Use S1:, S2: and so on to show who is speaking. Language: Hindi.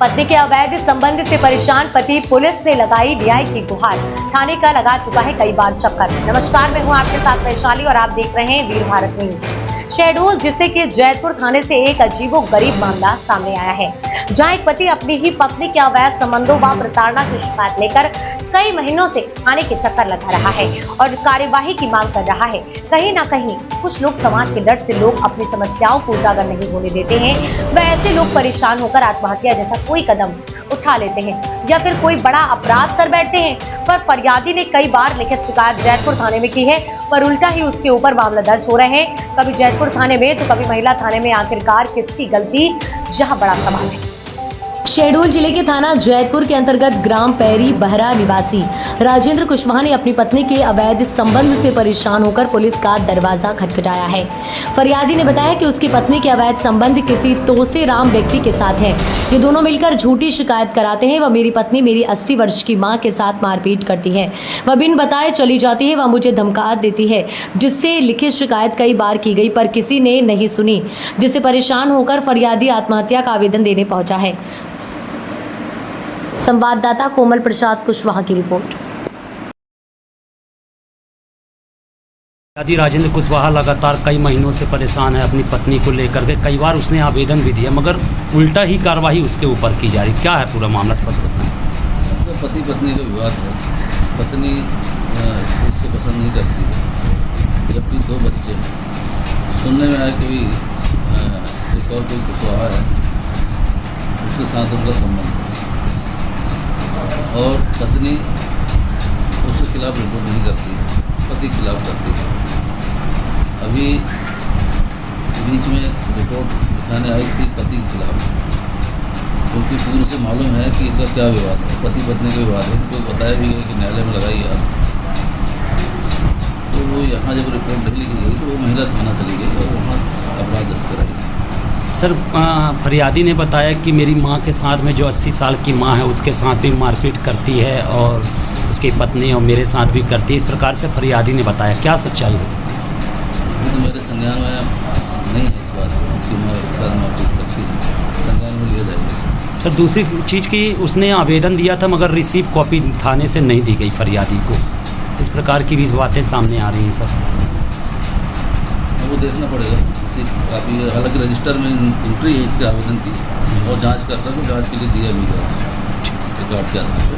S1: पत्नी के अवैध संबंध से परेशान पति पुलिस से लगाई न्याय की गुहार। थाने का लगा चुका है कई बार चक्कर। नमस्कार, मैं हूं आपके साथ वैशाली और आप देख रहे हैं वीर भारत न्यूज। शहडोल जिले के जैतपुर थाने से एक अजीबोगरीब मामला सामने आया है, जहां एक पति अपनी ही पत्नी के अवैध संबंधों व प्रताड़ना की शिकायत लेकर कई महीनों से थाने के चक्कर लगा रहा है और कार्यवाही की मांग कर रहा है। कहीं ना कहीं कुछ लोग समाज के डर से लोग अपनी समस्याओं को उजागर नहीं होने देते हैं। वह ऐसे लोग परेशान होकर आत्महत्या जैसा कोई कदम उठा लेते हैं या फिर कोई बड़ा अपराध कर बैठते हैं। पर फरियादी ने कई बार लिखित शिकायत जैतपुर थाने में की है, पर उल्टा ही उसके ऊपर मामला दर्ज हो रहे हैं, कभी जैतपुर थाने में तो कभी महिला थाने में। आखिरकार किसकी गलती, यह बड़ा सवाल है। शहडोल जिले के थाना जैतपुर के अंतर्गत ग्राम पैरी बहरा निवासी राजेंद्र कुशवाहा ने अपनी पत्नी के अवैध संबंध से परेशान होकर पुलिस का दरवाजा खटखटाया है। फरियादी ने बताया कि उसकी पत्नी के अवैध संबंध किसी तोसे राम व्यक्ति के साथ है। ये दोनों मिलकर झूठी शिकायत कराते हैं। वह मेरी पत्नी मेरी 80 वर्ष की मां के साथ मारपीट करती है, वह बिन बताए चली जाती है, वह मुझे धमका देती है, जिससे लिखित शिकायत कई बार की गई पर किसी ने नहीं सुनी, जिससे परेशान होकर फरियादी आत्महत्या का आवेदन देने पहुंचा है। संवाददाता कोमल प्रसाद कुशवाहा की रिपोर्ट।
S2: राजेंद्र कुशवाहा लगातार कई महीनों से परेशान है अपनी पत्नी को लेकर के। कई बार उसने आवेदन भी दिया मगर उल्टा ही कार्रवाई उसके ऊपर की जा रही। क्या है पूरा मामला, थोड़ा सा बताएं।
S3: तो पति पत्नी का विवाद है। पत्नी इसको पसंद नहीं करती, जबकि 2 बच्चे हैं। सुनने में आया कोई एक और कोई कुशवाहा है, उसके साथ उनका संबंध है और पत्नी उसके खिलाफ रिपोर्ट नहीं करती, पति के खिलाफ करती है। अभी बीच में रिपोर्ट दिखाने आई थी पति के खिलाफ, क्योंकि पूर्व से मालूम है कि इनका क्या विवाद है, पति पत्नी का विवाद है। तो बताया भी गया कि न्यायालय में लगाई आप। तो वो यहाँ जब रिपोर्ट लिखी गई तो वो महिला थाना चली गई और वहाँ अपराध दर्ज कराई।
S2: सर, फरियादी ने बताया कि मेरी मां के साथ में जो 80 साल की मां है उसके साथ भी मारपीट करती है और उसकी पत्नी और मेरे साथ भी करती है। इस प्रकार से फरियादी ने बताया। क्या सच्चाई है?
S3: तो मेरे संज्ञान में नहीं है इस बात कि मैं साथ मारपीट करती हूँ, संज्ञान में लिया जाएगा।
S2: सर, दूसरी चीज़ की उसने आवेदन दिया था मगर रिसीव कॉपी थाने से नहीं दी गई फरियादी को। इस प्रकार की भी बातें सामने आ रही हैं सर।
S3: वो देखना पड़ेगा काफ़ी, हालांकि रजिस्टर में एंट्री है इसके आवेदन की और जांच करता है, तो जांच के लिए दिया भी गया रिकॉर्ड के आधार पर।